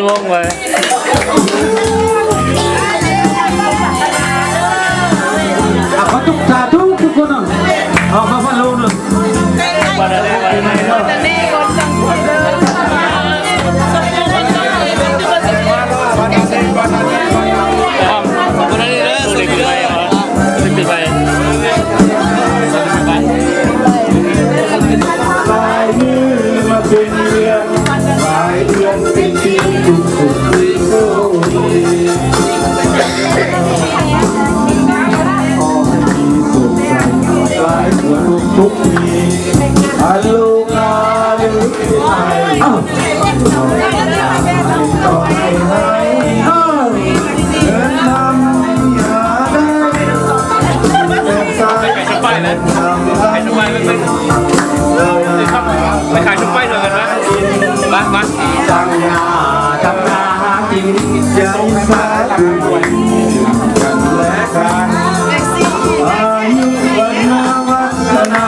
งงไปขอทุกสาธุทุกคนอ่ะเอามาฟังรู้หนึ่งวันอะไรวันนี้คนจังหวัดเลยวันนี้เลยสุดที่ไปเหรอสุดที่ไปลายมือมาเป็นเดือนลายเดือนเป็นปีทุกสุดที่โซ่หลายหัวทุกปีอาลูกาหรือไทยต่อให้ให้เดินทำอย่าได้แบบสายทำได้ไปขายชุบไปเลยกันนะมาจังยาทำนาจริงใจสาธุกันและกันอายุวันนาวัฒนา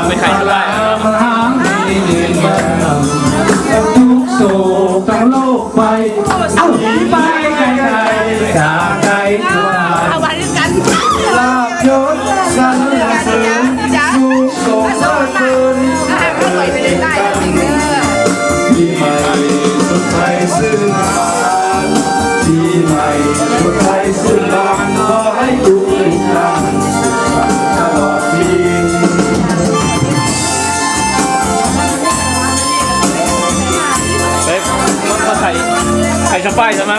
ไปขายชุบไปทางนี้เดินมาทุกโศกทั้งโลกไปไปไกลๆจากไกลตัวเอาไว้ด้วยกันลาบยศสรรเสริญสุขโศกเกินปีใหม่สุดท้ายซึ่งบานปีใหม่สุดท้ายซึ่งบานขอให้ทุกท่านตลอดปีมาไข่ชุบไปใช่ไหม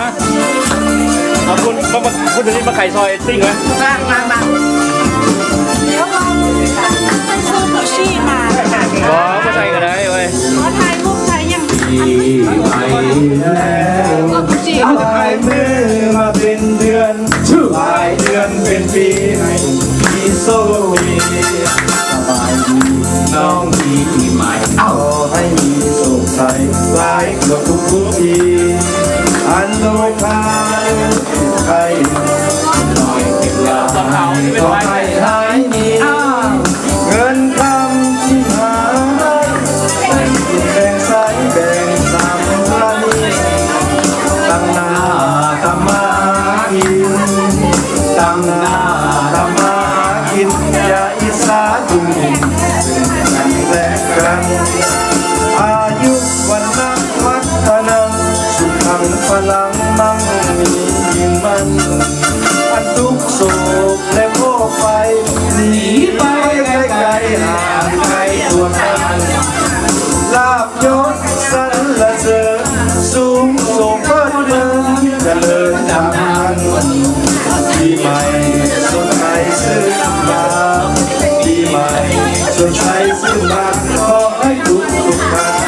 เอาคุณถึงนี่มาไข่ซอยติ้งไหมมาเดี๋ยวเราไปซื้อผักชีมาอ๋อมาใส่กันได้เว้ยขอถ่ายรูปถ่ายยังปีใหม่แล้วลายมือมาเป็นเดือนลายเดือนเป็นปีให้ปีโซ่ปีสบายดีน้องปีใหม่ขอให้มีสุขใสหลายกว่าทุกปีอันโลกาใครหน่อยเป็นยาขอให้หายมีเงินคำที่หาแบ่งสายแบ่งสามพันตั้งหน้าทำมากินตั้งหน้าทำมากินอย่าอิสาดุซึ่งกันและกันอายุวันนักวัฒนาสุขังพลังมั่งมียิ่งมันอันทุกโศกและโลกไปหนีไปไกลๆห่างไกลตัวกันลาบยศสรรเสริญสูงส่งเพิ่มเดินเจริญทำงานปีใหม่สดใสซึ่งบานปีใหม่สดใสซึ่งบานขอให้ทุกท่าน